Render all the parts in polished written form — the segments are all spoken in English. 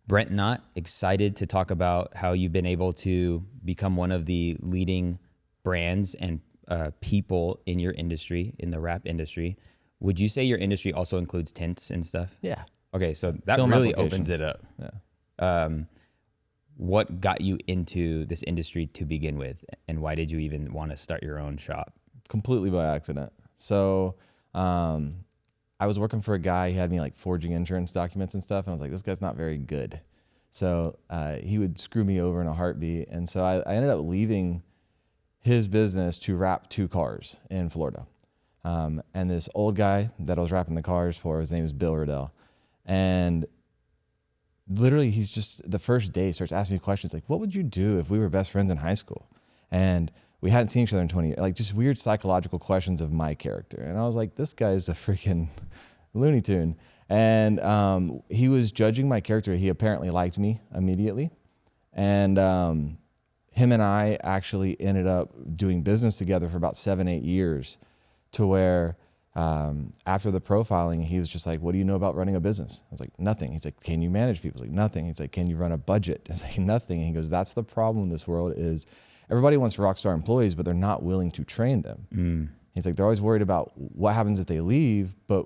Brent Knott, excited to talk about how you've been able to become one of the leading brands and people in your industry, in the wrap industry. Would you say your industry also includes tints and stuff? Yeah. Okay, so that Film really application. opens it up. Yeah. What got you into this industry to begin with, and why did you even want to start your own shop? Completely by accident. So I was working for a guy. He had me like forging insurance documents and stuff. And I was like, this guy's not very good. So he would screw me over in a heartbeat. And so I ended up leaving his business to wrap 2 cars in Florida. And this old guy that I was wrapping the cars for, his name is Bill Riddell. And literally, he's just, the first day, starts asking me questions like, what would you do if we were best friends in high school? And we hadn't seen each other in 20 years, like just weird psychological questions of my character. And I was like, this guy's a freaking Looney Tune. And he was judging my character. He apparently liked me immediately. And him and I actually ended up doing business together for about 7-8 years, to where after the profiling, he was just like, what do you know about running a business? I was like, nothing. He's like, can you manage people? I was like, nothing. He's like, can you run a budget? I was like, nothing. And he goes, that's the problem in this world is everybody wants rock star employees, but they're not willing to train them. He's like, they're always worried about what happens if they leave, but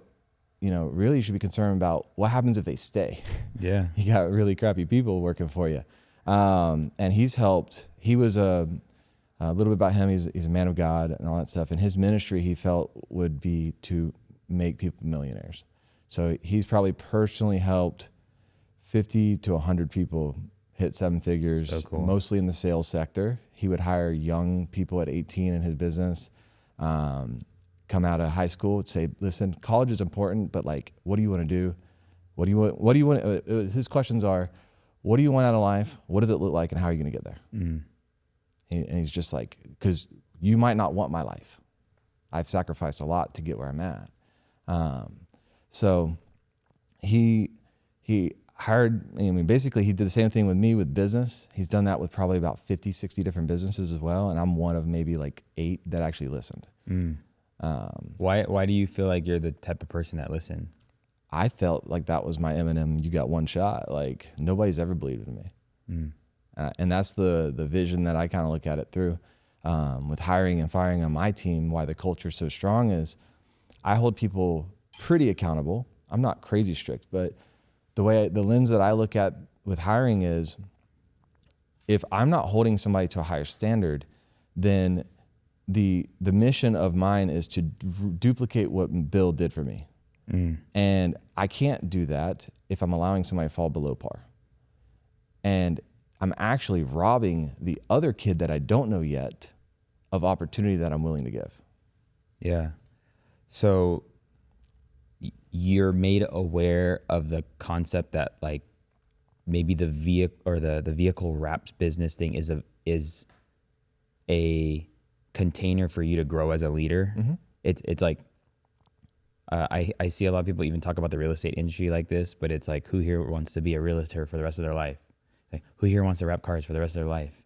really you should be concerned about what happens if they stay. Yeah. You got really crappy people working for you. And he's helped. He was a little bit about him. He's a man of God and all that stuff. And his ministry, he felt, would be to make people millionaires. So he's probably personally helped 50 to 100 people hit 7 figures, So cool. Mostly in the sales sector. He would hire young people at 18 in his business, come out of high school, say, listen, college is important, but like, what do you want to do? What do you want? His questions are, what do you want out of life? What does it look like? And how are you going to get there? And he's just like, because you might not want my life. I've sacrificed a lot to get where I'm at. So he hired, basically he did the same thing with me with business. He's done that with probably about 50, 60 different businesses as well. And I'm one of maybe like 8 that actually listened. Why do you feel like you're the type of person that listened? I felt like that was my Eminem, you got one shot. Like nobody's ever believed in me. And that's the vision that I kind of look at it through. With hiring and firing on my team, why the culture is so strong is I hold people pretty accountable. I'm not crazy strict, but the lens that I look at with hiring is if I'm not holding somebody to a higher standard, then the mission of mine is to duplicate what Bill did for me. And I can't do that if I'm allowing somebody to fall below par. And I'm actually robbing the other kid that I don't know yet of opportunity that I'm willing to give. Yeah. So you're made aware of the concept that like maybe the vehicle or the vehicle wraps business thing is a container for you to grow as a leader. It's like I see a lot of people even talk about the real estate industry like this, but it's like, who here wants to be a realtor for the rest of their life? Like, who here wants to wrap cars for the rest of their life?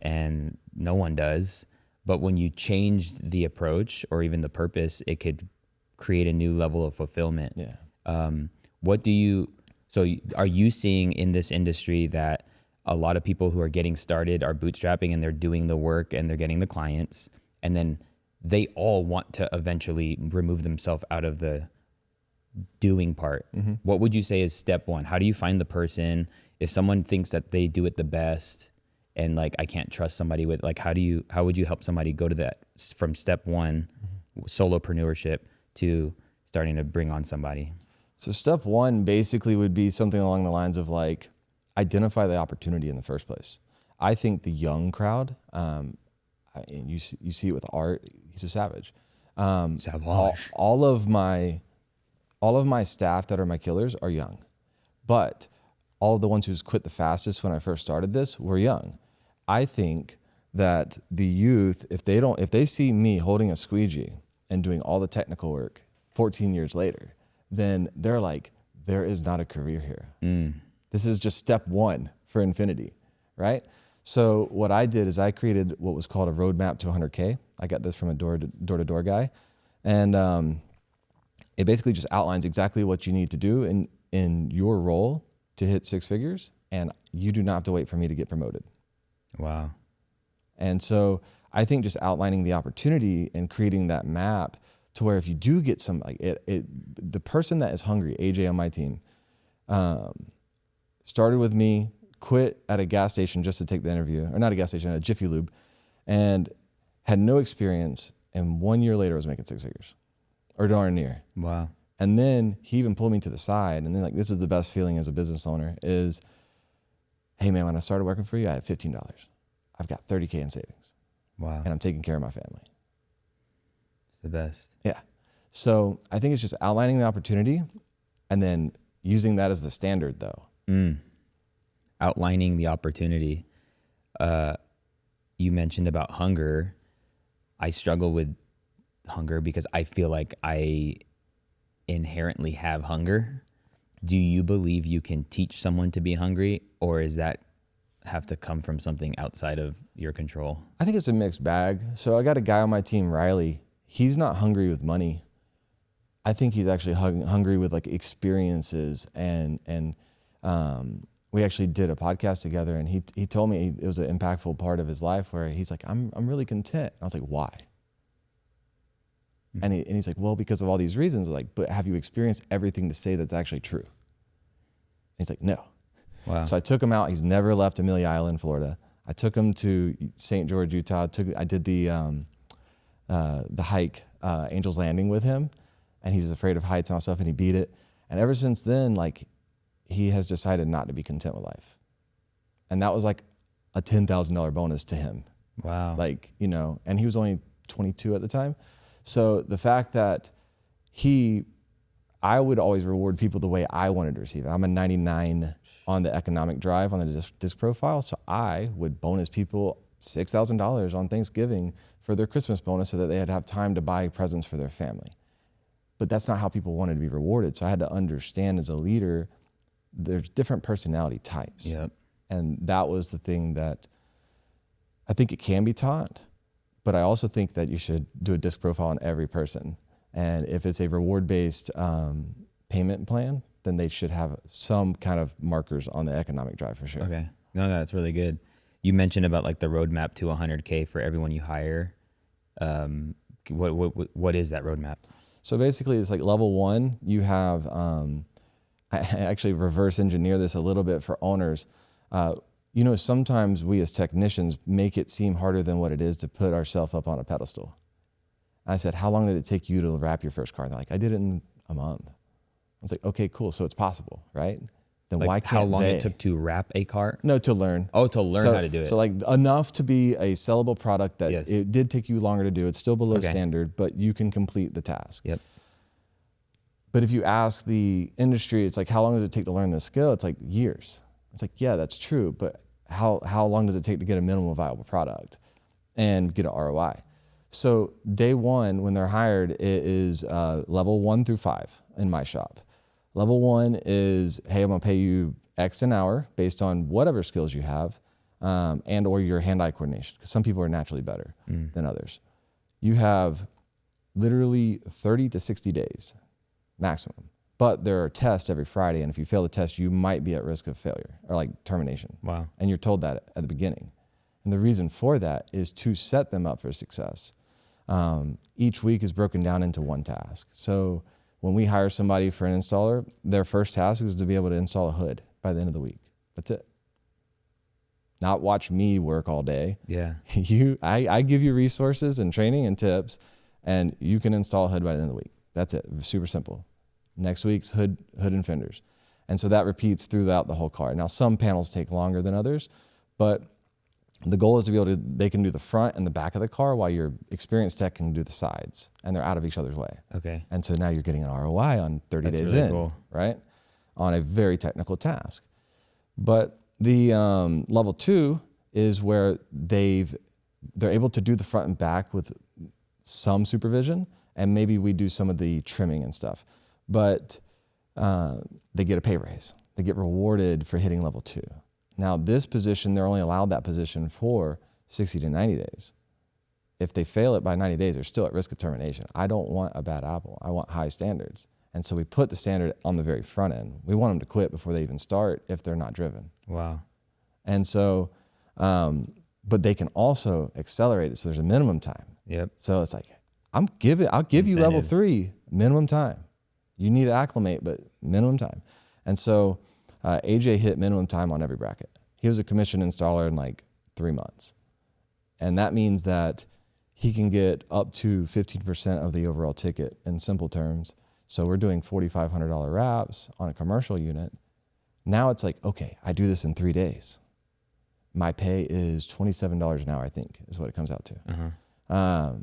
And no one does. But when you change the approach or even the purpose, it could create a new level of fulfillment. Yeah. So are you seeing in this industry that a lot of people who are getting started are bootstrapping and they're doing the work and they're getting the clients, and then they all want to eventually remove themselves out of the doing part? What would you say is step 1? How do you find the person? If someone thinks that they do it the best and like, I can't trust somebody with, like, how would you help somebody go to that from step 1, solopreneurship, to starting to bring on somebody? So step 1 basically would be something along the lines of like, identify the opportunity in the first place. I think the young crowd, and you see it with Art, he's a savage. Savage. All of my staff that are my killers are young, but all of the ones who's quit the fastest when I first started this were young. I think that the youth, if they see me holding a squeegee and doing all the technical work 14 years later, then they're like, there is not a career here. This is just step 1 for infinity, right? So what I did is I created what was called a roadmap to 100K. I got this from a door-to-door guy. And it basically just outlines exactly what you need to do in your role to hit 6 figures, and you do not have to wait for me to get promoted. Wow. And so I think just outlining the opportunity and creating that map to where if you do get some, like the person that is hungry, AJ on my team, started with me, quit at a gas station just to take the interview, or not a gas station, a Jiffy Lube, and had no experience. And 1 year later was making 6 figures, or darn near. Wow. And then he even pulled me to the side, and then like, this is the best feeling as a business owner is, hey man, when I started working for you, I had $15. I've got 30K in savings. Wow. And I'm taking care of my family. It's the best. Yeah. So I think it's just outlining the opportunity and then using that as the standard though. Outlining the opportunity. You mentioned about hunger. I struggle with hunger because I feel like I inherently have hunger. Do you believe you can teach someone to be hungry, or is that have to come from something outside of your control? I think it's a mixed bag. So I got a guy on my team, Riley. He's not hungry with money. I think he's actually hungry with like experiences, and we actually did a podcast together, and he told me it was an impactful part of his life where he's like, I'm really content. And I was like, why? And he's like, well, because of all these reasons. Like, but have you experienced everything to say that's actually true? And he's like, no. Wow. So I took him out. He's never left Amelia Island, Florida. I took him to St. George, Utah. I did the hike, Angel's Landing with him, and he's afraid of heights and all stuff, and he beat it. And ever since then, like, he has decided not to be content with life. And that was like a $10,000 bonus to him. Wow. Like, you know, and he was only 22 at the time. So the fact that I would always reward people the way I wanted to receive it. I'm a 99 on the economic drive on the disc profile. So I would bonus people $6,000 on Thanksgiving for their Christmas bonus so that they'd have time to buy presents for their family. But that's not how people wanted to be rewarded. So I had to understand as a leader, there's different personality types. Yep. And that was the thing that I think it can be taught, but I also think that you should do a disc profile on every person. And if it's a reward-based payment plan, then they should have some kind of markers on the economic drive for sure. Okay. No, that's really good. You mentioned about like the roadmap to 100K for everyone you hire. What is that roadmap? So basically it's like level 1, you have, I actually reverse engineer this a little bit for owners. You know, sometimes we as technicians make it seem harder than what it is to put ourselves up on a pedestal. I said, how long did it take you to wrap your first car? And they're like, I did it in a month. I was like, okay, cool. So it's possible, right? Then Like why can't how long they? it took to wrap a car? No, to learn. Oh, to learn how to do it. So like enough to be a sellable product that Yes. it did take you longer to do. It's still below Okay. standard, but you can complete the task. Yep. But if you ask the industry, it's like, how long does it take to learn this skill? It's like years. It's like, yeah, that's true. But how long does it take to get a minimum viable product and get an ROI? So day one, when they're hired, it is level 1 through 5 in my shop. Level 1 is, hey, I'm gonna pay you X an hour based on whatever skills you have, and or your hand-eye coordination, because some people are naturally better than others. You have literally 30 to 60 days maximum, but there are tests every Friday, and if you fail the test, you might be at risk of failure or like termination. Wow. And you're told that at the beginning. And the reason for that is to set them up for success. Each week is broken down into one task. So when we hire somebody for an installer, their first task is to be able to install a hood by the end of the week. That's it. Not watch me work all day. Yeah. I give you resources and training and tips, and you can install a hood by the end of the week. That's it. Super simple. Next week's hood and fenders. And so that repeats throughout the whole car. Now, some panels take longer than others, but the goal is to be able to, they can do the front and the back of the car while your experienced tech can do the sides, and they're out of each other's way. Okay. And so now you're getting an ROI on 30 That's days really in, cool. right? On a very technical task. But the level 2 is where they're able to do the front and back with some supervision, and maybe we do some of the trimming and stuff. But they get a pay raise. They get rewarded for hitting level 2. Now, this position, they're only allowed that position for 60 to 90 days. If they fail it by 90 days, they're still at risk of termination. I don't want a bad apple. I want high standards. And so we put the standard on the very front end. We want them to quit before they even start if they're not driven. Wow. And so, but they can also accelerate it. So there's a minimum time. Yep. So it's like, I'll give you level 3 minimum time. You need to acclimate, but minimum time. And so AJ hit minimum time on every bracket. He was a commission installer in like 3 months. And that means that he can get up to 15% of the overall ticket in simple terms. So we're doing $4,500 wraps on a commercial unit. Now it's like, okay, I do this in 3 days. My pay is $27 an hour, I think, is what it comes out to. Uh-huh.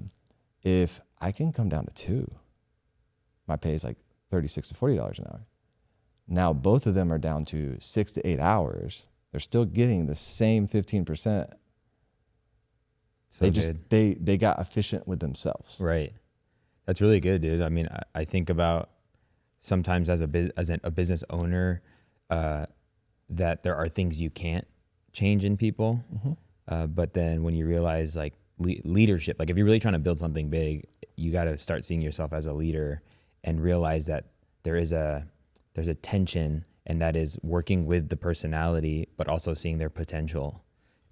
If I can come down to 2, my pay is like $36 to $40 an hour. Now both of them are down to 6 to 8 hours. They're still getting the same 15%. So they got efficient with themselves. Right. That's really good, dude. I mean, I think about sometimes as a business owner, that there are things you can't change in people. Mm-hmm. But then when you realize like leadership, like if you're really trying to build something big, you got to start seeing yourself as a leader and realize that there's a tension, and that is working with the personality, but also seeing their potential.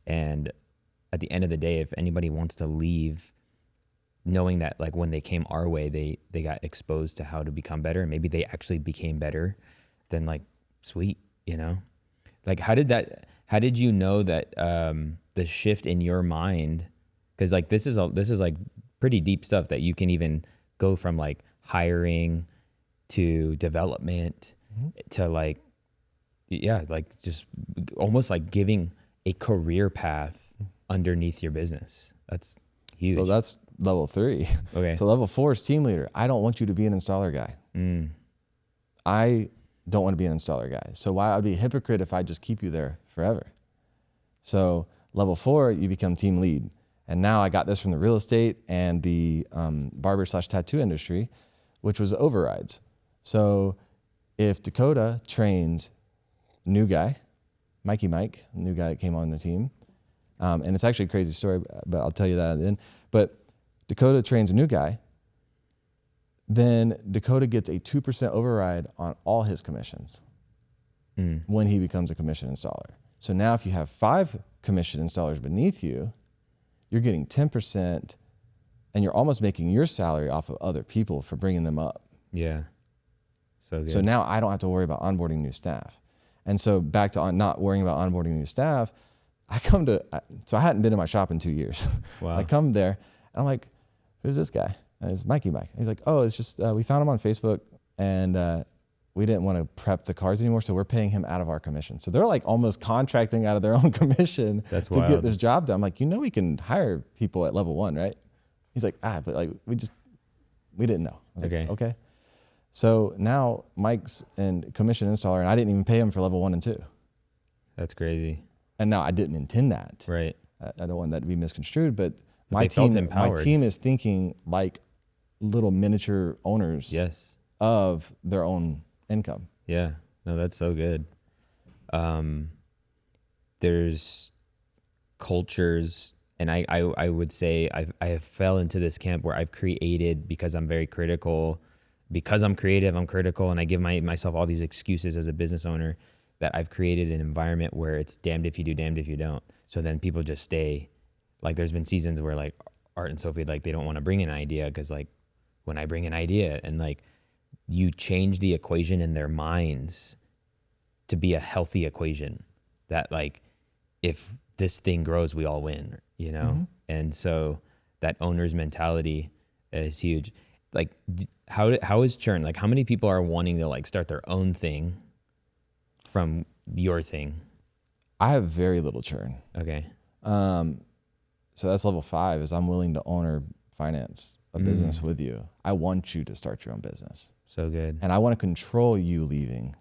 And at the end of the day, if anybody wants to leave, knowing that like when they came our way, they got exposed to how to become better, and maybe they actually became better, then like, sweet, you know? Like how did you know that the shift in your mind, because like this is like pretty deep stuff that you can even go from like hiring to development to like, yeah, like just almost like giving a career path underneath your business. That's huge. So that's level 3. Okay. So level 4 is team leader. I don't want you to be an installer guy. I don't want to be an installer guy. So why I'd be a hypocrite if I just keep you there forever. So level 4, you become team lead. And now I got this from the real estate and the barber/tattoo industry, which was overrides. So if Dakota trains new guy, Mikey Mike, new guy that came on the team, and it's actually a crazy story, but I'll tell you that at the end. But Dakota trains a new guy, then Dakota gets a 2% override on all his commissions when he becomes a commission installer. So now if you have 5 commission installers beneath you, you're getting 10%, and you're almost making your salary off of other people for bringing them up. Yeah. So good. So now I don't have to worry about onboarding new staff. And so back to not worrying about onboarding new staff, so I hadn't been in my shop in 2 years. Wow. I come there, and I'm like, who's this guy? And it's Mikey Mike. He's like, oh, it's just, we found him on Facebook, and we didn't want to prep the cars anymore, so we're paying him out of our commission. So they're like almost contracting out of their own commission to get this job done. I'm like, we can hire people at level 1, right? He's like, but like we didn't know. I was like, okay. So now Mike's a commission installer, and I didn't even pay him for level 1 and 2. That's crazy. And now I didn't intend that. Right. I don't want that to be misconstrued, but my team is thinking like little miniature owners of their own income. Yeah. No, that's so good. There's cultures, and I would say I have fell into this camp where I've created, because I'm very critical, because I'm creative, I'm critical, and I give myself all these excuses as a business owner, that I've created an environment where it's damned if you do, damned if you don't. So then people just stay. Like there's been seasons where like Art and Sophie, like they don't want to bring an idea, because like when I bring an idea, and like you change the equation in their minds to be a healthy equation that like if this thing grows, we all win, you know? Mm-hmm. And so that owner's mentality is huge. Like how is churn? Like how many people are wanting to like start their own thing from your thing? I have very little churn. Okay. So that's level 5 is I'm willing to own or finance a business with you. I want you to start your own business. So good. And I want to control you leaving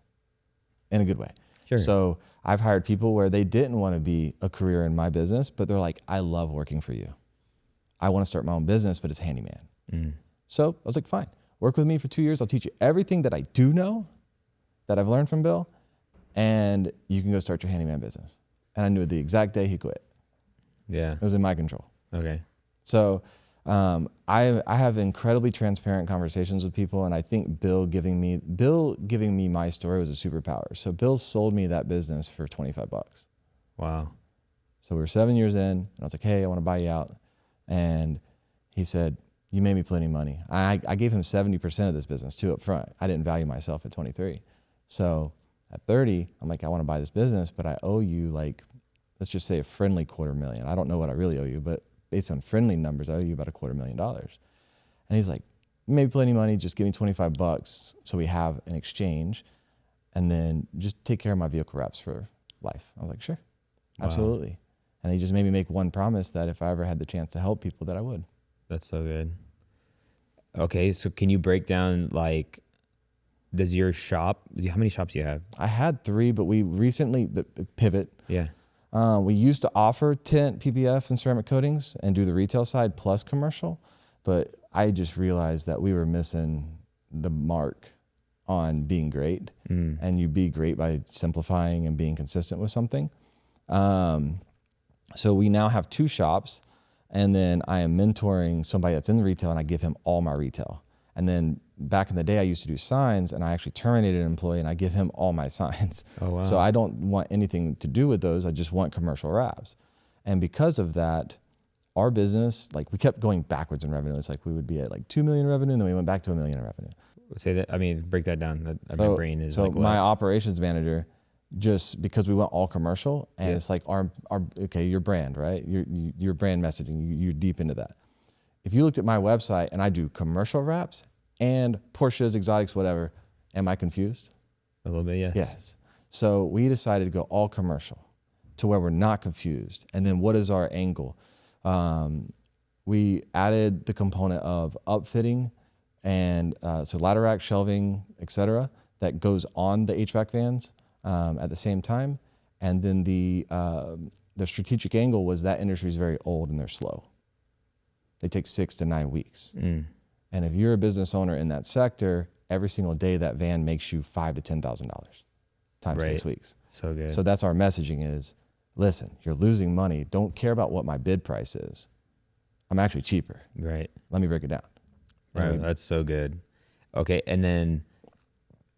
in a good way. Sure. So I've hired people where they didn't want to be a career in my business, but they're like, I love working for you. I want to start my own business, but it's handyman. So I was like, fine, work with me for 2 years. I'll teach you everything that I do know that I've learned from Bill, and you can go start your handyman business. And I knew the exact day he quit. Yeah. It was in my control. Okay. So I have incredibly transparent conversations with people, and I think Bill giving me my story was a superpower. So Bill sold me that business for $25. Wow. So we were 7 years in, and I was like, hey, I want to buy you out. And he said, you made me plenty of money. I gave him 70% of this business too up front. I didn't value myself at 23. So at 30, I'm like, I want to buy this business, but I owe you like, let's just say a friendly $250,000. I don't know what I really owe you, but based on friendly numbers, I owe you about $250,000. And he's like, you made plenty of money, just give me $25 so we have an exchange, and then just take care of my vehicle wraps for life. I was like, sure, absolutely. And he just made me make one promise that if I ever had the chance to help people, that I would. That's so good. Okay, so can you break down, like, does your shop, how many shops do you have? I had 3, but we recently, the pivot. Yeah. We used to offer tint, PPF, and ceramic coatings and do the retail side plus commercial, but I just realized that we were missing the mark on being great. And you be great by simplifying and being consistent with something. So we now have 2 shops, and then I am mentoring somebody that's in retail, and I give him all my retail. And then back in the day, I used to do signs, and I actually terminated an employee, and I give him all my signs. Oh, wow. So I don't want anything to do with those. I just want commercial wraps. And because of that, our business, like, we kept going backwards in revenue. It's like we would be at like 2 million in revenue, and then we went back to 1 million in revenue. Say that, I mean, break that down. My brain is so like, my what? operations manager, just because we went all commercial, and it's like our okay, your brand, right? Your brand messaging, you're deep into that. If you looked at my website and I do commercial wraps and Porsches, exotics, whatever, am I confused? A little bit, yes. Yes. So we decided to go all commercial to where we're not confused. And then what is our angle? We added the component of upfitting and so ladder rack, shelving, etc., that goes on the HVAC vans at the same time. And then the strategic angle was that industry is very old and they're slow. They take 6 to 9 weeks. And if you're a business owner in that sector, every single day that van makes you $5,000 to $10,000 times 6 weeks. So good. So that's our messaging is, listen, you're losing money. Don't care about what my bid price is. I'm actually cheaper. Right. Let me break it down. Right. That's so good. Okay. And then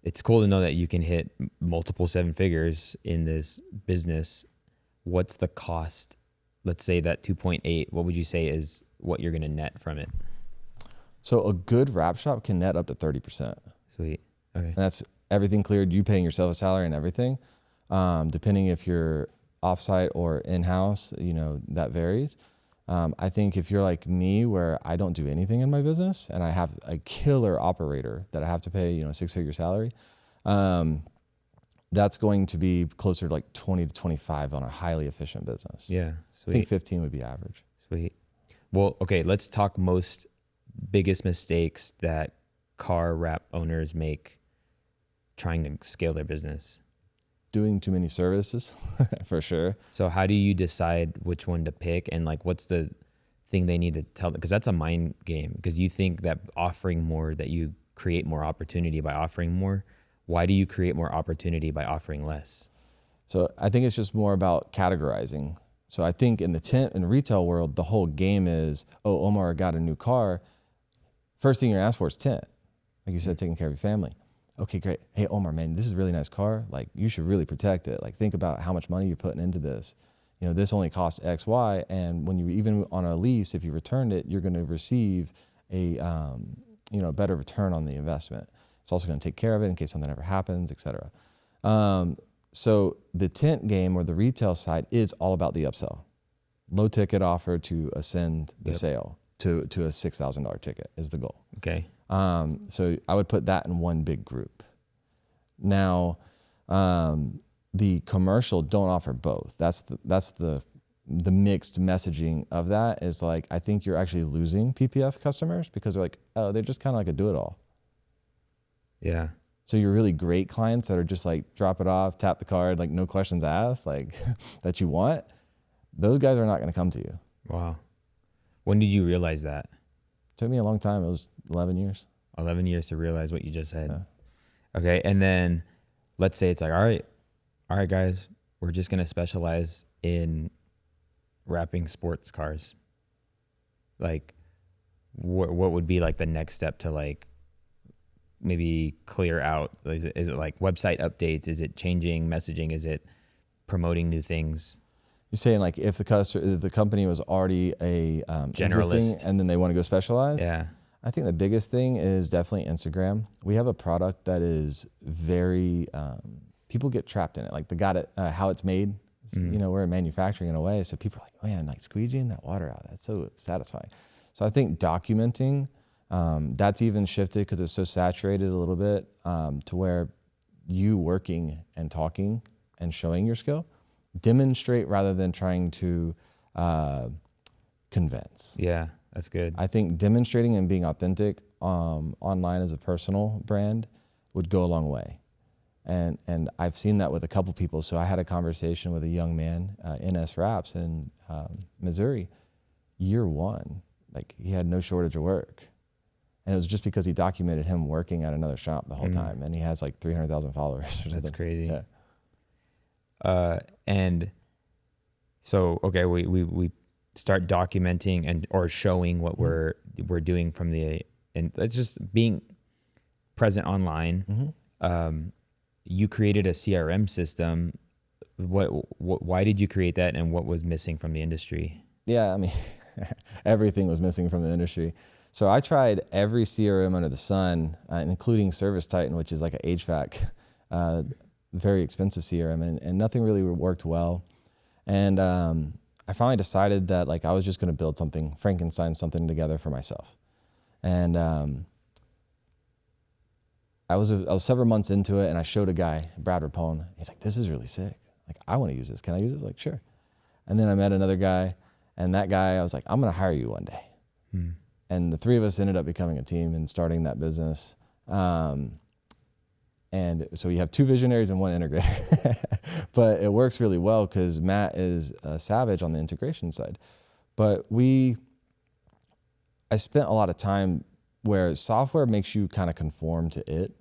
it's cool to know that you can hit multiple 7 figures in this business. What's the cost? Let's say that 2.8, what would you say is what you're going to net from it? So a good wrap shop can net up to 30%. Sweet. Okay. And that's everything cleared, you paying yourself a salary and everything. Depending if you're offsite or in-house, that varies. I think if you're like me, where I don't do anything in my business and I have a killer operator that I have to pay, a 6-figure salary, that's going to be closer to like 20 to 25 on a highly efficient business. Yeah. Sweet. I think 15 would be average. Sweet. Well, okay, let's talk most biggest mistakes that car wrap owners make trying to scale their business. Doing too many services, for sure. So how do you decide which one to pick, and like what's the thing they need to tell them? Because that's a mind game, because you think that offering more, that you create more opportunity by offering more. Why do you create more opportunity by offering less? So I think it's just more about categorizing. So I think in the tent and retail world, the whole game is, oh, Omar got a new car. First thing you're gonna ask for is tent. Like you said, taking care of your family. Okay, great. Hey, Omar, man, this is a really nice car. Like, you should really protect it. Like, think about how much money you're putting into this. This only costs X, Y. And when you, even on a lease, if you returned it, you're going to receive a, better return on the investment. It's also going to take care of it in case something ever happens, et cetera. So the tent game or the retail side is all about the upsell. Low ticket offer to ascend the sale to a $6,000 ticket is the goal. Okay. So I would put that in one big group. Now, the commercial don't offer both. That's the mixed messaging of that is like, I think you're actually losing PPF customers because they're like, oh, they're just kind of like a do-it-all. Yeah. So you're really great clients that are just like, drop it off, tap the card, like no questions asked, like that you want. Those guys are not going to come to you. Wow. When did you realize that? Took me a long time. It was 11 years. 11 years to realize what you just said. Yeah. Okay. And then let's say it's like, all right, guys, we're just going to specialize in wrapping sports cars. Like, what would be like the next step to like maybe clear out? Is it like website updates? Is it changing messaging? Is it promoting new things? You're saying like if the company was already a Generalist, existing and then they want to go specialized? yeah. I think the biggest thing is definitely Instagram. We have a product that is very, people get trapped in it. Like how it's made, you know, we're in manufacturing in a way. So people are like, man, like squeegeeing that water out, that's so satisfying. So I think documenting, that's even shifted because it's so saturated a little bit to where you working and talking and showing your skill, demonstrate rather than trying to convince. Yeah, that's good. I think demonstrating and being authentic online as a personal brand would go a long way. And I've seen that with a couple people. So I had a conversation with a young man, NS Raps in Missouri, year one. Like he had no shortage of work. And it was just because he documented him working at another shop the whole time. And he has like 300,000 followers. Or something. That's crazy. Yeah. And so, okay, we start documenting or showing what we're doing and it's just being present online. You created a CRM system. Why did you create that, and what was missing from the industry? Yeah, I mean, everything was missing from the industry. So I tried every CRM under the sun, including Service Titan, which is like an HVAC, very expensive CRM, and nothing really worked well. And I finally decided that like I was just going to build something, Frankenstein something together for myself. And I was several months into it, and I showed a guy, Brad Rapone. He's like, "This is really sick. Like, I want to use this. Can I use this?" Like, sure. And then I met another guy, and that guy, I was like, "I'm going to hire you one day." And the three of us ended up becoming a team and starting that business. And so you have two visionaries and one integrator. But it works really well because Matt is a savage on the integration side. But I spent a lot of time where software makes you kind of conform to it.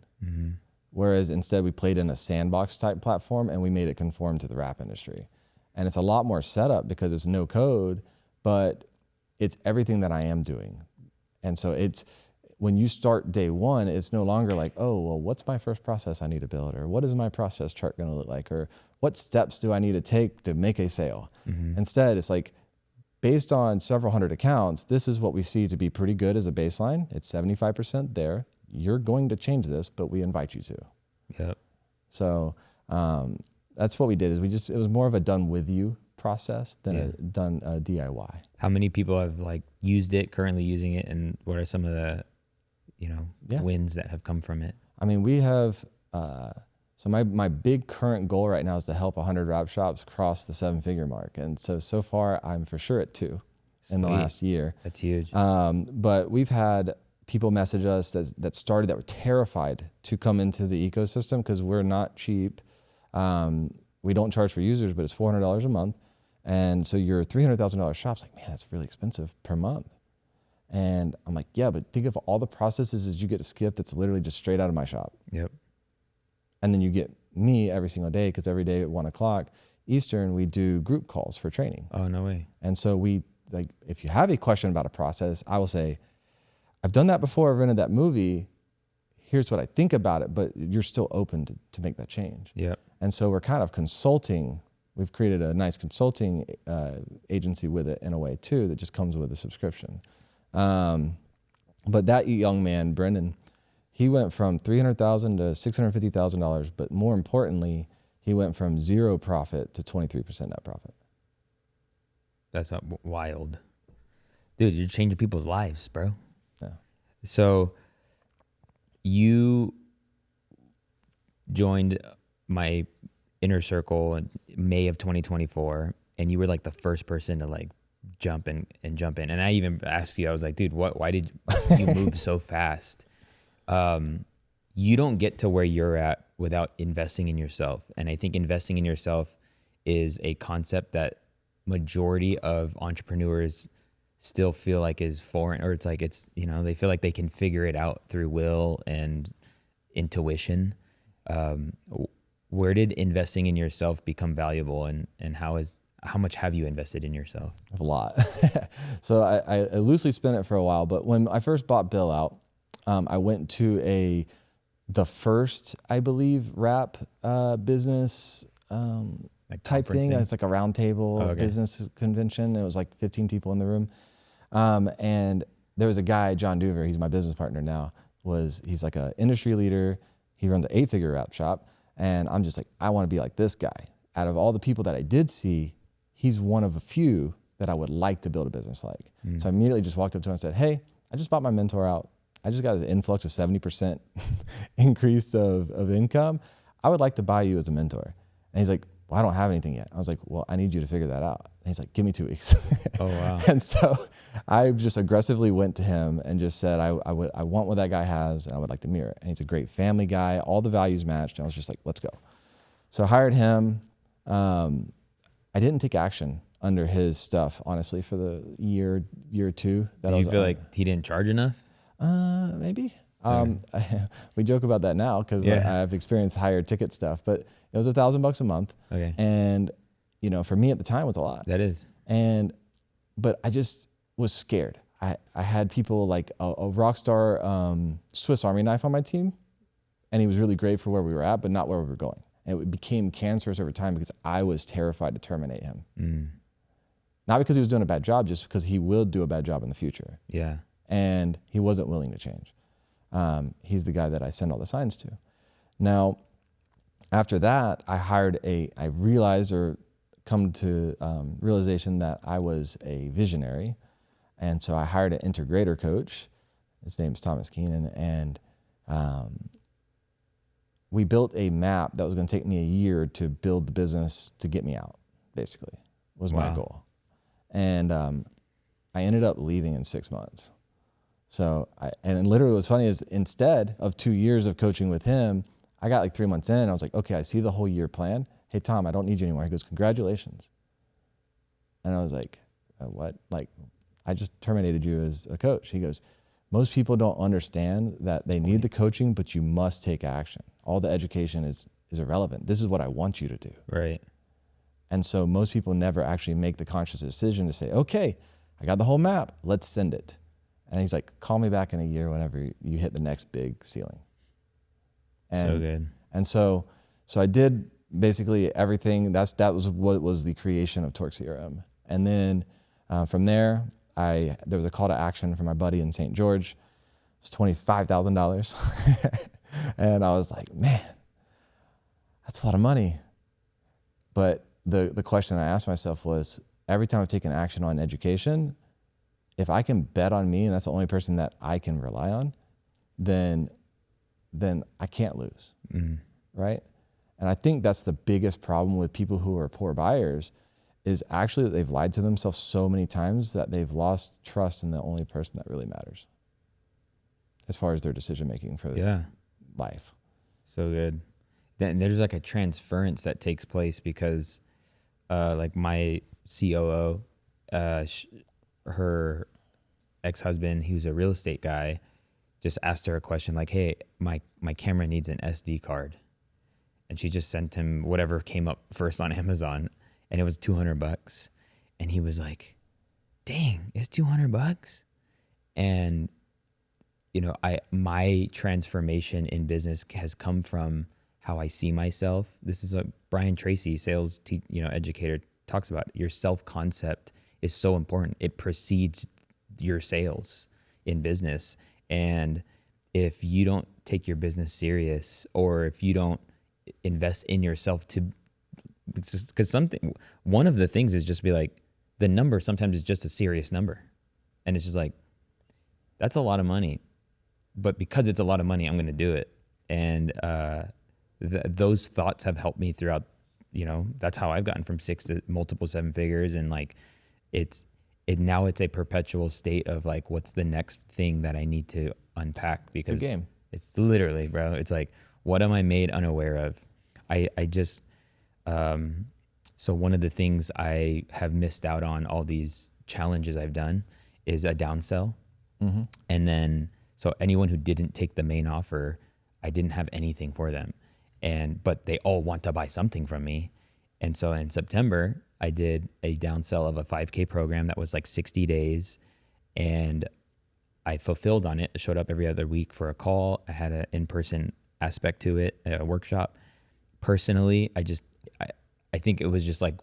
Whereas instead we played in a sandbox type platform and we made it conform to the rap industry. And it's a lot more setup because it's no code, but it's everything that I am doing. And so when you start day one, it's no longer like, oh, well, what's my first process I need to build? Or what is my process chart going to look like? Or what steps do I need to take to make a sale? Instead, it's like, based on several hundred accounts, this is what we see to be pretty good as a baseline. It's 75% there. You're going to change this, but we invite you to. Yep. So that's what we did. It was more of a done with you process than a done DIY. How many people have like used it, currently using it, and what are some of the wins that have come from it? I mean, we have. So my big current goal right now is to help 100 rap shops cross the 7-figure mark. And so far I'm for sure at 2 in the last year. That's huge. But we've had people message us that were terrified to come into the ecosystem because we're not cheap. We don't charge for users, but it's $400 a month. And so your $300,000 shop's like, man, that's really expensive per month. And I'm like, yeah, but think of all the processes that you get to skip that's literally just straight out of my shop. Yep. And then you get me every single day because every day at 1:00 Eastern, we do group calls for training. Oh, no way. And so if you have a question about a process, I will say, I've done that before. I've rented that movie. Here's what I think about it, but you're still open to make that change. Yep. And so we're kind of consulting. We've created a nice consulting agency with it in a way too, that just comes with a subscription. But that young man, Brendan, he went from $300,000 to $650,000, but more importantly, he went from 0 profit to 23% net profit. That's wild. Dude, you're changing people's lives, bro. Yeah. So you joined my inner circle in May of 2024, and you were like the first person to like jump in. And I even asked you, I was like, dude, why did you move so fast? You don't get to where you're at without investing in yourself. And I think investing in yourself is a concept that majority of entrepreneurs still feel like is foreign, or they feel like they can figure it out through will and intuition. Where did investing in yourself become valuable, and how how much have you invested in yourself? A lot. So I loosely spent it for a while, but when I first bought Bill out, I went to the first, I believe, rap business Like type thing. conferencing? It's like a round table okay. business convention. It was like 15 people in the room. And there was a guy, John Duver, he's my business partner now, he's like an industry leader. He runs an 8-figure rap shop. And I'm just like, I want to be like this guy. Out of all the people that I did see, he's one of a few that I would like to build a business like. So I immediately just walked up to him and said, hey, I just bought my mentor out. I just got an influx of 70% increase of income. I would like to buy you as a mentor. And he's like, well, I don't have anything yet. I was like, well, I need you to figure that out. And he's like, give me 2 weeks. Oh, wow. And so I just aggressively went to him and just said, I want what that guy has and I would like to mirror it. And he's a great family guy. All the values matched. And I was just like, let's go. So I hired him. I didn't take action under his stuff, honestly, for the year or two. Did you feel like he didn't charge enough? Maybe. We joke about that now because I've experienced higher ticket stuff, but it was $1,000 a month. Okay. And, for me at the time it was a lot. That is. But I just was scared. I had people like a rock star Swiss Army knife on my team, and he was really great for where we were at, but not where we were going. And it became cancerous over time because I was terrified to terminate him. Not because he was doing a bad job, just because he will do a bad job in the future. Yeah. And he wasn't willing to change. He's the guy that I send all the signs to. Now, after that, I realized or come to realization that I was a visionary. And so I hired an integrator coach. His name's Thomas Keenan. And we built a map that was going to take me a year to build the business to get me out, basically, was my goal. And I ended up leaving in 6 months. So, and literally what's funny is instead of 2 years of coaching with him, I got like 3 months in. I was like, okay, I see the whole year plan. Hey, Tom, I don't need you anymore. He goes, congratulations. And I was like, what? Like, I just terminated you as a coach. He goes, most people don't understand that they need the coaching, but you must take action. All the education is irrelevant. This is what I want you to do. Right. And so most people never actually make the conscious decision to say, okay, I got the whole map. Let's send it. And he's like, call me back in a year whenever you hit the next big ceiling. And, so good. And so I did basically everything. That was what was the creation of Torque CRM. And then from there, there was a call to action from my buddy in St. George. It was $25,000. And I was like, man, that's a lot of money. But the question I asked myself was, every time I've taken action on education, if I can bet on me and that's the only person that I can rely on, then I can't lose, right? And I think that's the biggest problem with people who are poor buyers is actually that they've lied to themselves so many times that they've lost trust in the only person that really matters as far as their decision-making for life. So good. Then there's like a transference that takes place because like my COO, her ex-husband, he was a real estate guy, just asked her a question like, hey, my camera needs an SD card. And she just sent him whatever came up first on Amazon, and it was $200. And he was like, dang, it's $200? And, my transformation in business has come from how I see myself. This is what Brian Tracy, sales educator, talks about. Your self-concept is so important. It precedes your sales in business. And if you don't take your business serious, or if you don't invest in yourself because one of the things is just be like, the number sometimes is just a serious number. And it's just like, that's a lot of money. But because it's a lot of money, I'm going to do it. And those thoughts have helped me throughout, that's how I've gotten from 6 to multiple 7 figures. And like, now it's a perpetual state of like, what's the next thing that I need to unpack? Because it's a game. It's literally, bro. It's like, what am I made unaware of? I just, so one of the things I have missed out on all these challenges I've done is a downsell. Mm-hmm. And then, so anyone who didn't take the main offer, I didn't have anything for them. But they all want to buy something from me. And so in September, I did a downsell of a 5K program that was like 60 days, and I fulfilled on it. I showed up every other week for a call. I had an in-person aspect to it, a workshop. Personally, I think it was just like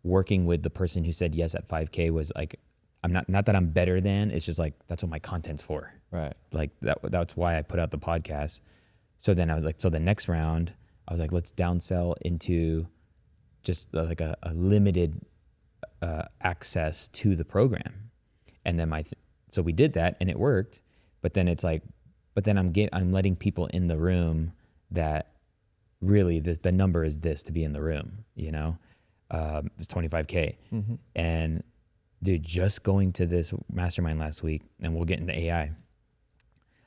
working with the person who said yes at 5K was like, I'm not that I'm better than, it's just like, that's what my content's for. Right. Like that's why I put out the podcast. So then I was like, so the next round, I was like, let's downsell into just like a limited access to the program. And then so we did that and it worked, but then it's like, but then I'm letting people in the room that really the number is this to be in the room, you know, it's 25K. Mm-hmm. And dude, just going to this mastermind last week, and we'll get into AI.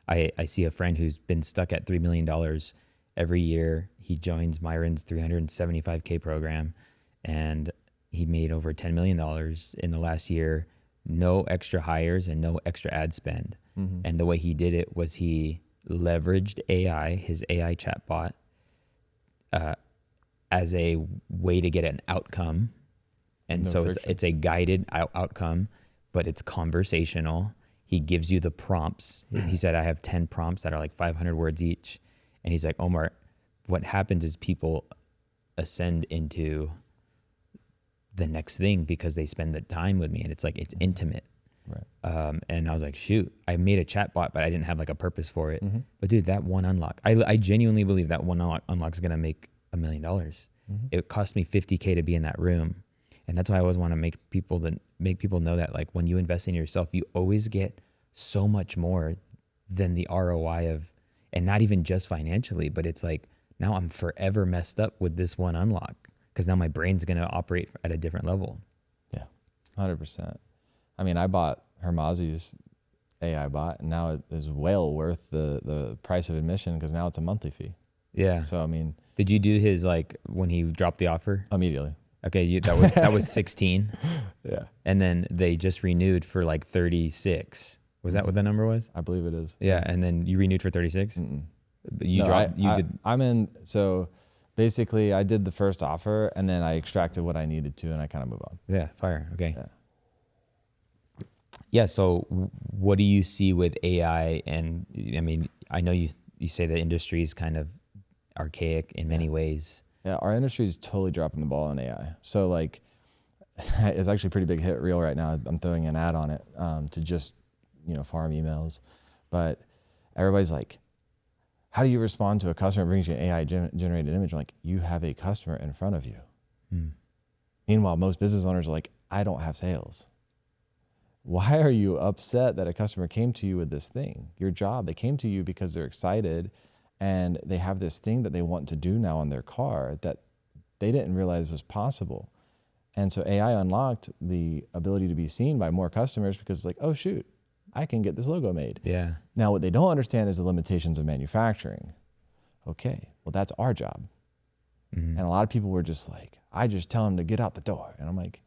I see a friend who's been stuck at $3 million every year. He joins Myron's 375K program, and he made over $10 million in the last year. No extra hires and no extra ad spend. Mm-hmm. And the way he did it was he leveraged AI, his AI chatbot, as a way to get an outcome. And No so friction. it's a guided outcome, but it's conversational. He gives you the prompts. He said, I have 10 prompts that are like 500 words each. And he's like, Omar, what happens is people ascend into the next thing because they spend the time with me, and it's like, it's intimate. Right. And I was like, shoot, I made a chat bot, but I didn't have like a purpose for it. Mm-hmm. But dude, that one unlock, I genuinely believe that one unlock is going to make $1 million. Mm-hmm. It cost me $50K to be in that room. And that's why I always want to make people know that, like, when you invest in yourself, you always get so much more than the ROI of, and not even just financially, but it's like, now I'm forever messed up with this one unlock because now my brain's going to operate at a different level. Yeah, 100%. I mean, I bought Hermazi's AI bot, and now it is well worth the price of admission because now it's a monthly fee. Yeah. So, I mean, Did you do his, like, when he dropped the offer? immediately. Okay, that was 16, Yeah. and then they just renewed for like 36. Was that what the number was? I believe it is. Yeah, and then you renewed for 36. Mm-mm. But you No, dropped. I'm in. So basically, I did the first offer, and then I extracted what I needed to, and I kind of move on. Yeah, fire. Okay. Yeah. Yeah. So, what do you see with AI? And I mean, I know you say the industry is kind of archaic in many ways. Yeah, our industry is totally dropping the ball on AI. So like, it's actually a pretty big hit reel right now. I'm throwing an ad on it to just, farm emails. But everybody's like, how do you respond to a customer that brings you an AI generated image? I'm like, you have a customer in front of you. Meanwhile, most business owners are like, I don't have sales. Why are you upset that a customer came to you with this thing? Your job, they came to you because they're excited and they have this thing that they want to do now on their car that they didn't realize was possible. And so AI unlocked the ability to be seen by more customers because it's like, oh shoot, I can get this logo made. Yeah. Now what they don't understand is the limitations of manufacturing. Okay, well that's our job. Mm-hmm. And a lot of people were just like, I just tell them to get out the door. And I'm like,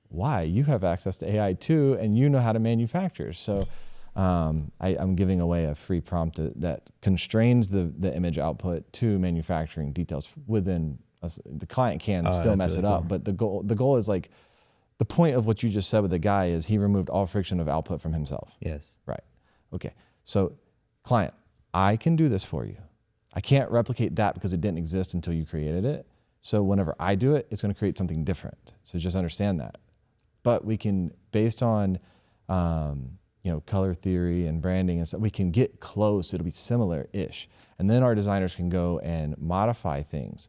why? You have access to AI too, and you know how to manufacture. So I'm giving away a free prompt that constrains the image output to manufacturing details within us. The client can still mess really it up, cool. but the goal is like, the point of what you just said with the guy is he removed all friction of output from himself. Yes. Right. Okay. So client, I can do this for you. I can't replicate that because it didn't exist until you created it. So whenever I do it, it's going to create something different. So just understand that. But we can, based on color theory and branding and stuff, we can get close. It'll be similar-ish. And then our designers can go and modify things.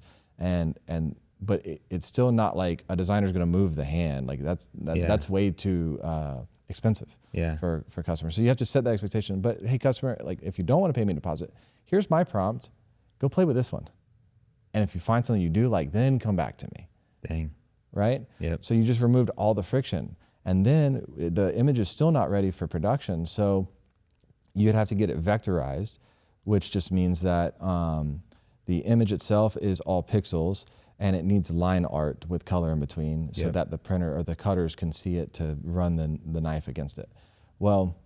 But it's still not like a designer's going to move the hand. Like that's way too expensive for customers. So you have to set that expectation. But hey, customer, like if you don't want to pay me a deposit, here's my prompt. Go play with this one. And if you find something you do like, then come back to me. Dang. Right? Yep. So you just removed all the friction. And then the image is still not ready for production. So you'd have to get it vectorized, which just means that the image itself is all pixels and it needs line art with color in between so that the printer or the cutters can see it to run the knife against it. Well,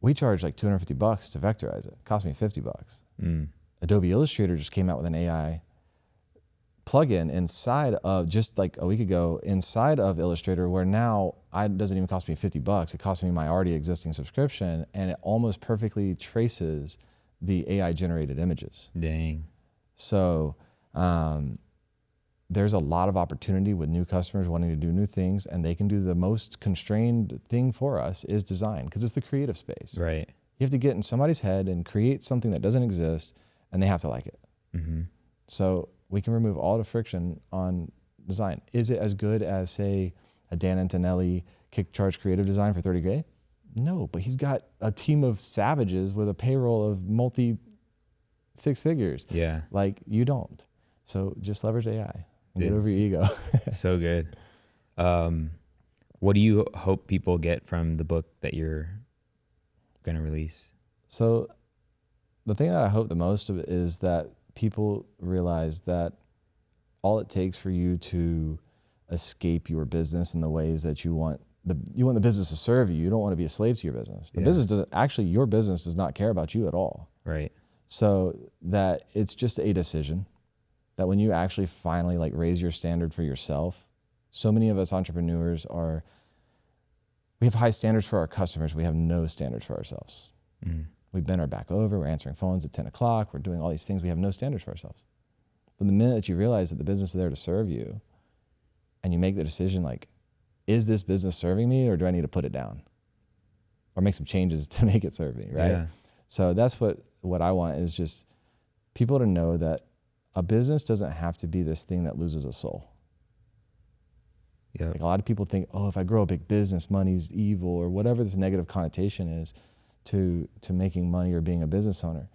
we charge like $250 to vectorize it. It cost me $50. Adobe Illustrator just came out with an AI plugin inside of, just like a week ago, inside of Illustrator, where now it doesn't even cost me $50. It costs me my already existing subscription, and it almost perfectly traces the AI generated images. Dang. So there's a lot of opportunity with new customers wanting to do new things, and they can do the most constrained thing for us is design, because it's the creative space. Right. You have to get in somebody's head and create something that doesn't exist, and they have to like it. Mm-hmm. So we can remove all the friction on design. Is it as good as, say, a Dan Antonelli kick charge creative design for $30K? No, but he's got a team of savages with a payroll of multi six figures. Yeah. Like you don't. So just leverage AI and get Dude, over your ego. so good. What do you hope people get from the book that you're going to release? So the thing that I hope the most of it is that people realize that all it takes for you to escape your business in the ways that you want the business to serve you. You don't want to be a slave to your business. The business doesn't, actually your business does not care about you at all. Right. So that it's just a decision that when you actually finally like raise your standard for yourself, so many of us entrepreneurs we have high standards for our customers. We have no standards for ourselves. Mm. We bend our back over. We're answering phones at 10 o'clock. We're doing all these things. We have no standards for ourselves. But the minute that you realize that the business is there to serve you, and you make the decision like, is this business serving me, or do I need to put it down or make some changes to make it serve me, right? Yeah. So that's what I want, is just people to know that a business doesn't have to be this thing that loses a soul. Yep. Like a lot of people think, oh, if I grow a big business, money's evil, or whatever this negative connotation is to making money or being a business owner,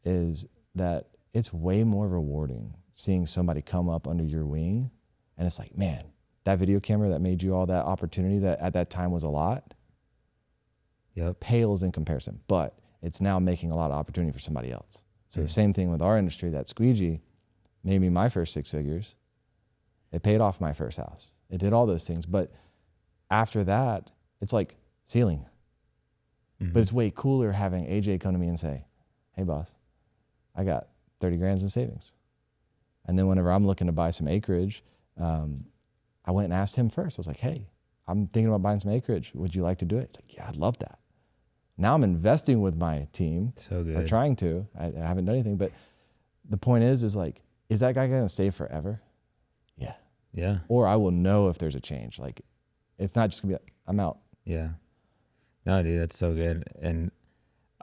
is that it's way more rewarding seeing somebody come up under your wing, and it's like, man, that video camera that made you all that opportunity that at that time was a lot, pales in comparison, but it's now making a lot of opportunity for somebody else. So the same thing with our industry, that squeegee made me my first 6 figures. It paid off my first house. It did all those things. But after that, it's like ceiling. Mm-hmm. But it's way cooler having AJ come to me and say, hey boss, I got 30 grand in savings. And then whenever I'm looking to buy some acreage, I went and asked him first. I was like, hey, I'm thinking about buying some acreage. Would you like to do it? He's like, yeah, I'd love that. Now I'm investing with my team. So good. Or trying to. I haven't done anything. But the point is like, is that guy going to stay forever? Yeah. Yeah. Or I will know if there's a change. Like, it's not just going to be like, I'm out. Yeah. No, dude, that's so good. And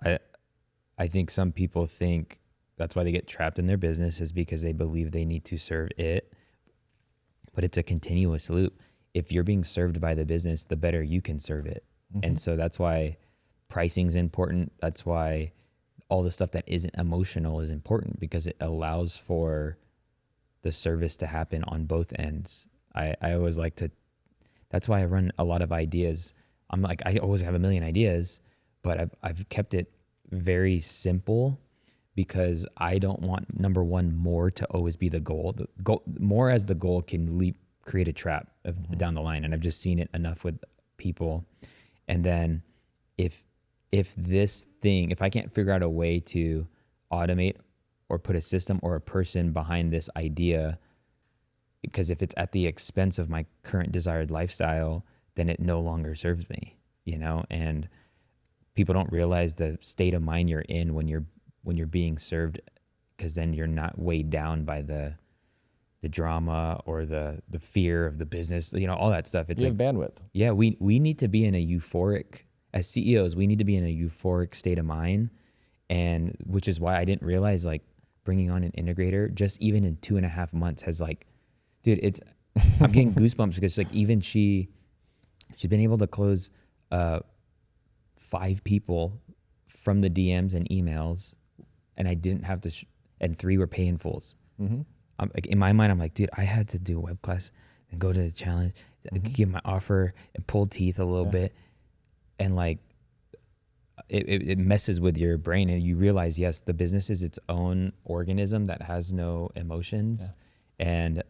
I think some people think that's why they get trapped in their business, is because they believe they need to serve it. But it's a continuous loop. If you're being served by the business, the better you can serve it. Mm-hmm. And so that's why pricing's important. That's why all the stuff that isn't emotional is important, because it allows for the service to happen on both ends. I always like to, that's why I run a lot of ideas. I'm like, I always have a million ideas, but I've kept it very simple, because I don't want, number one, more to always be the goal. The goal, more as the goal can create a trap down the line. And I've just seen it enough with people. And then if I can't figure out a way to automate or put a system or a person behind this idea, because if it's at the expense of my current desired lifestyle, then it no longer serves me, and people don't realize the state of mind you're in when you're being served, because then you're not weighed down by the drama or the fear of the business, all that stuff. It's you have bandwidth. Yeah, we need to be in a euphoric, as CEOs, we need to be in a euphoric state of mind. And which is why I didn't realize, like, bringing on an integrator just even in 2.5 months has, like, dude, I'm getting goosebumps, because like even she's been able to close 5 people from the DMs and emails, and I didn't have to, and 3 were pay in fulls. Mm-hmm. Like, in my mind, I'm like, dude, I had to do a web class and go to the challenge, give my offer and pull teeth a little bit. And like, it messes with your brain, and you realize, yes, the business is its own organism that has no emotions. Yeah. And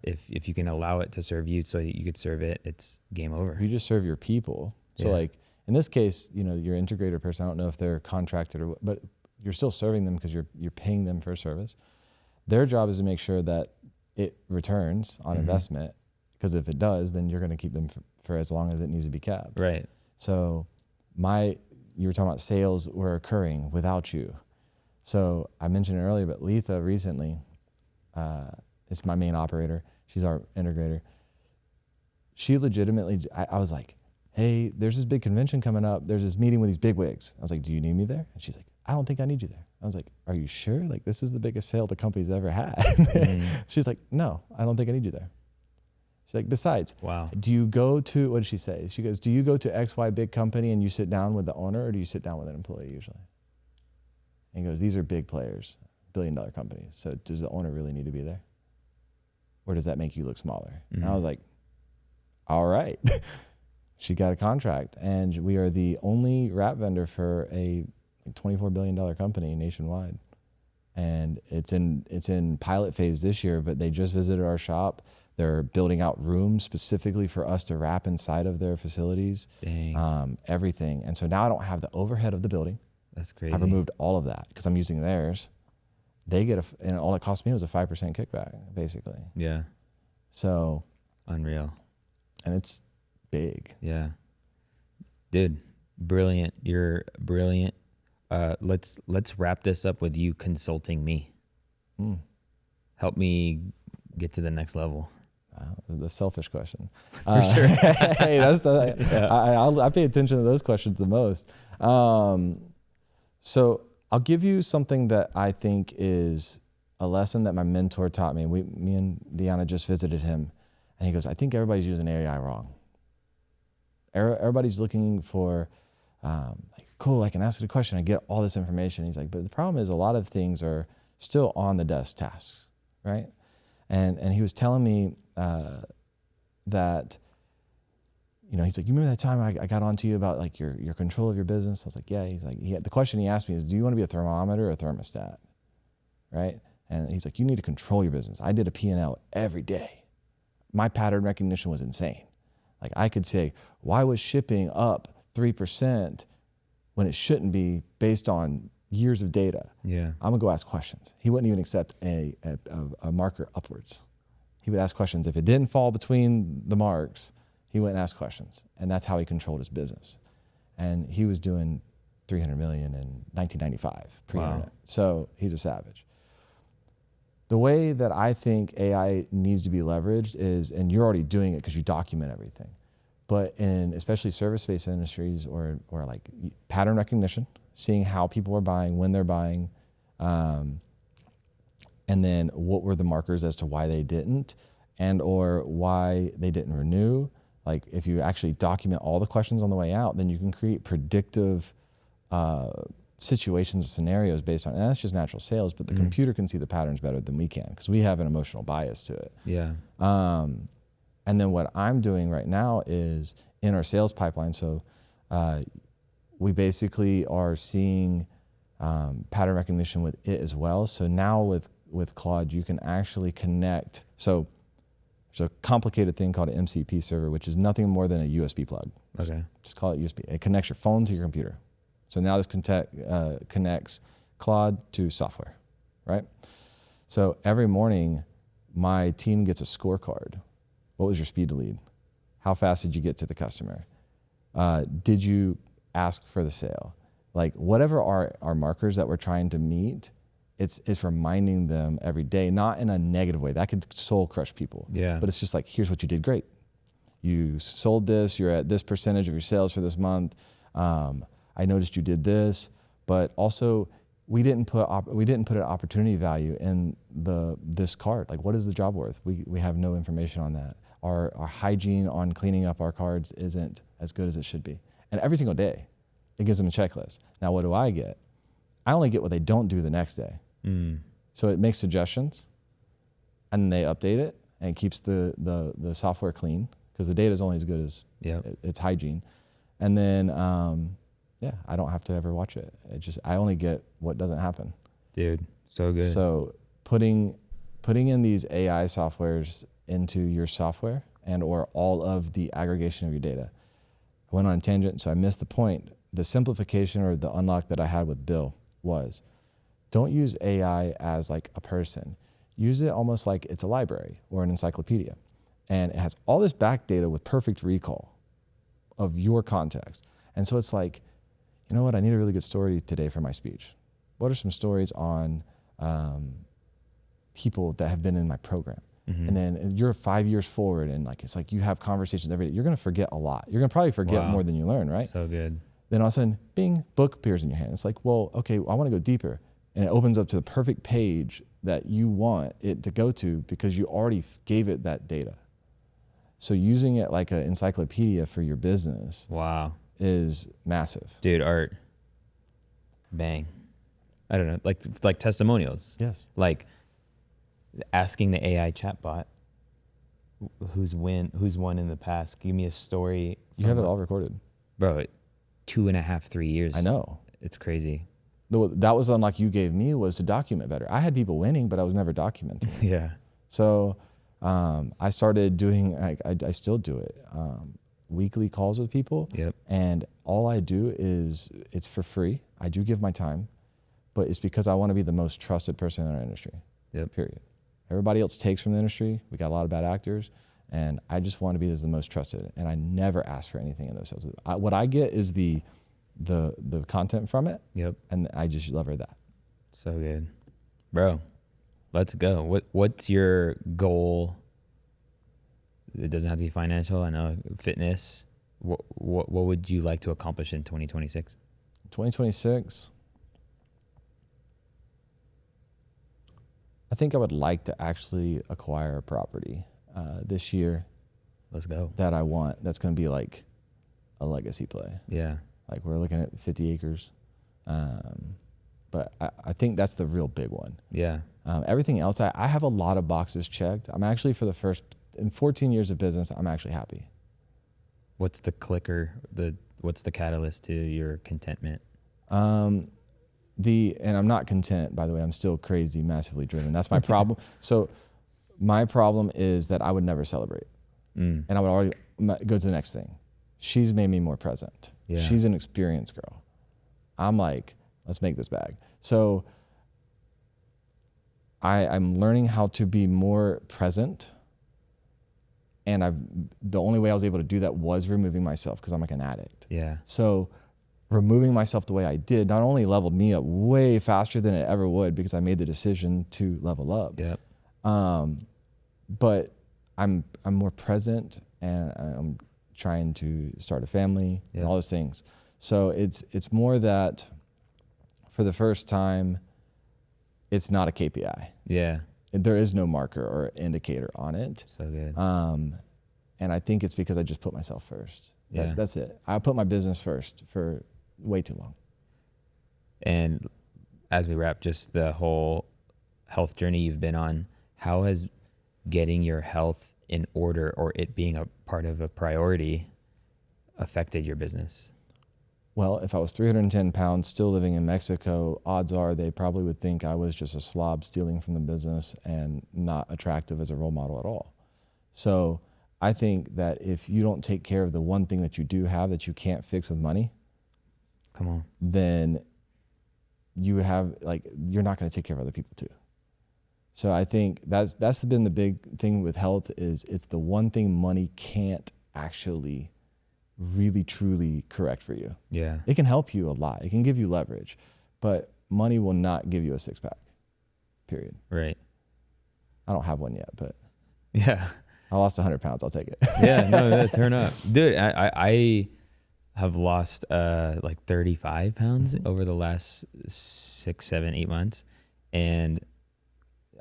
if you can allow it to serve you so you could serve it, it's game over. You just serve your people. So like in this case, your integrator person, I don't know if they're contracted or what, but you're still serving them because you're paying them for a service. Their job is to make sure that it returns on Mm-hmm. investment, because if it does, then you're going to keep them for as long as it needs to be kept. Right. So you were talking about sales were occurring without you. So I mentioned it earlier, but Letha recently is my main operator. She's our integrator. She legitimately, I was like, hey, there's this big convention coming up. There's this meeting with these big wigs. I was like, do you need me there? And she's like, I don't think I need you there. I was like, are you sure? Like, this is the biggest sale the company's ever had. She's like, no, I don't think I need you there. She's like, besides, Wow. do you go to, what did she say? She goes, do you go to XY big company and you sit down with the owner, or do you sit down with an employee usually? And he goes, these are big players, billion-dollar companies. So does the owner really need to be there? Or does that make you look smaller? And I was like, all right. She got a contract, and we are the only wrap vendor for a $24 billion company nationwide. And it's in pilot phase this year, but they just visited our shop. They're building out rooms specifically for us to wrap inside of their facilities. Dang. Everything. And so now I don't have the overhead of the building. That's crazy. I've removed all of that because I'm using theirs. They get and all it cost me was a 5% kickback, basically. Yeah. So. Unreal. And it's big. Yeah. Dude, brilliant. You're brilliant. Let's wrap this up with you consulting me. Help me get to the next level. The selfish question. For sure. Hey, I pay attention to those questions the most. So I'll give you something that I think is a lesson that my mentor taught me. Me and Deanna just visited him, and he goes, I think everybody's using AI wrong. Everybody's looking for, like, cool, I can ask it a question, I get all this information. He's like, but the problem is a lot of things are still on the desk tasks, right? And he was telling me that, you know, he's like, you remember that time I got on to you about like your control of your business? I was like, yeah. He's like, the question he asked me is, do you want to be a thermometer or a thermostat, right? And he's like, you need to control your business. I did a P&L every day. My pattern recognition was insane. Like, I could say, why was shipping up 3% when it shouldn't be based on years of data? Yeah. I'm gonna go ask questions. He wouldn't even accept a marker upwards. He would ask questions. If it didn't fall between the marks, he wouldn't ask questions. And that's how he controlled his business. And he was doing 300 million in 1995 pre-internet. Wow. So he's a savage. The way that I think AI needs to be leveraged is, and you're already doing it because you document everything, but in especially service-based industries or like pattern recognition, seeing how people are buying, when they're buying, and then what were the markers as to why they didn't, and or why they didn't renew. Like, if you actually document all the questions on the way out, then you can create predictive situations and scenarios based on, and that's just natural sales, but the computer can see the patterns better than we can because we have an emotional bias to it. Yeah. And then what I'm doing right now is in our sales pipeline. So we basically are seeing pattern recognition with it as well. So now with Claude, you can actually connect. So there's a complicated thing called an MCP server, which is nothing more than a USB plug. Okay. Just call it USB. It connects your phone to your computer. So now this connects Claude to software, right? So every morning, my team gets a scorecard. What was your speed to lead? How fast did you get to the customer? Did you ask for the sale? Like, whatever our markers that we're trying to meet, it's reminding them every day, not in a negative way. That could soul crush people. Yeah. But it's just like, here's what you did great. You sold this, you're at this percentage of your sales for this month. I noticed you did this, but also we didn't put an opportunity value in this card. Like, what is the job worth? We have no information on that. Our hygiene on cleaning up our cards isn't as good as it should be. And every single day, it gives them a checklist. Now, what do I get? I only get what they don't do the next day. So it makes suggestions, and they update it, and it keeps the software clean because the data is only as good as its hygiene. And then, I don't have to ever watch it. I only get what doesn't happen. Dude, so good. So putting in these AI softwares into your software and or all of the aggregation of your data. I went on a tangent, so I missed the point. The simplification or the unlock that I had with Bill was, don't use AI as like a person. use it almost like it's a library or an encyclopedia. And it has all this back data with perfect recall of your context. And so it's like, you know what, I need a really good story today for my speech. What are some stories on people that have been in my program? Mm-hmm. And then you're 5 years forward, and like it's like you have conversations every day. You're gonna forget a lot. You're gonna probably forget Wow. more than you learn, right? So good. Then all of a sudden, bing, book appears in your hand. It's like, well, okay, I want to go deeper. And it opens up to the perfect page that you want it to go to because you already gave it that data. So using it like an encyclopedia for your business Wow. is massive. Dude, art. Bang. I don't know, like testimonials. Yes. Like asking the AI chatbot who's won in the past. Give me a story. You have it all recorded. Bro, 2.5, 3 years. I know. It's crazy. That was the unlock you gave me, was to document better. I had people winning, but I was never documenting. Yeah. So I started doing, I still do it, weekly calls with people. Yep. And all I do is, it's for free. I do give my time, but it's because I want to be the most trusted person in our industry. Yep. Period. Everybody else takes from the industry. We got a lot of bad actors. And I just want to be the most trusted. And I never ask for anything in those sales. What I get is the content from it. Yep. And I just lever that. So good. Bro, let's go. What's your goal? It doesn't have to be financial. I know fitness. What would you like to accomplish in 2026? 2026, I think I would like to actually acquire a property this year. Let's go. That I want. That's going to be like a legacy play. Yeah. Like we're looking at 50 acres. But I think that's the real big one. Yeah. Everything else, I have a lot of boxes checked. I'm actually, in 14 years of business, I'm actually happy. What's the clicker? What's the catalyst to your contentment? And I'm not content, by the way. I'm still crazy, massively driven. That's my problem. So my problem is that I would never celebrate. And I would already go to the next thing. She's made me more present. Yeah. She's an experienced girl. I'm like, let's make this bag. So I'm learning how to be more present. And the only way I was able to do that was removing myself, because I'm like an addict. Yeah. So removing myself the way I did not only leveled me up way faster than it ever would, because I made the decision to level up. Yep. But I'm more present, and I'm trying to start a family and all those things. So it's more that for the first time, it's not a KPI. Yeah. There is no marker or indicator on it. So good. And I think it's because I just put myself first. Yeah. That's it. I put my business first for way too long. And as we wrap, just the whole health journey you've been on, how has getting your health in order, or it being a part of a priority, affected your business? Well, if I was 310 pounds still living in Mexico, odds are they probably would think I was just a slob stealing from the business and not attractive as a role model at all. So I think that if you don't take care of the one thing that you do have that you can't fix with money, Come on. then you're not going to take care of other people too. So I think that's been the big thing with health, is it's the one thing money can't actually really truly correct for you. Yeah. It can help you a lot. It can give you leverage, but money will not give you a six pack, period. Right. I don't have one yet, but Yeah. I lost 100 pounds. I'll take it. Yeah. No, turn up. Dude, I have lost like 35 pounds over the last 6, 7, 8 months. And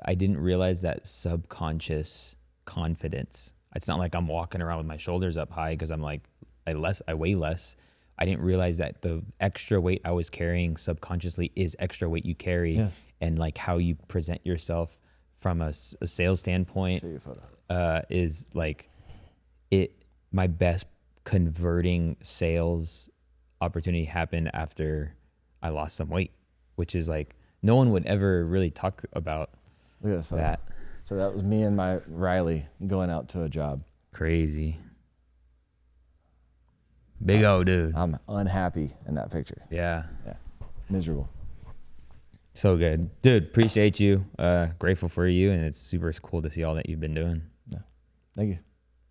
I didn't realize that subconscious confidence. It's not like I'm walking around with my shoulders up high because I'm like, I weigh less. I didn't realize that the extra weight I was carrying subconsciously is extra weight you carry. Yes. And like how you present yourself from a sales standpoint Show you a photo. is like my best converting sales opportunity happened after I lost some weight, which is like no one would ever really talk about. Look at this photo. That. So that was me and my Riley going out to a job. Crazy. Big O dude. I'm unhappy in that picture. Yeah. Yeah. Miserable. So good, dude. Appreciate you. Grateful for you, and it's super cool to see all that you've been doing. Yeah. Thank you.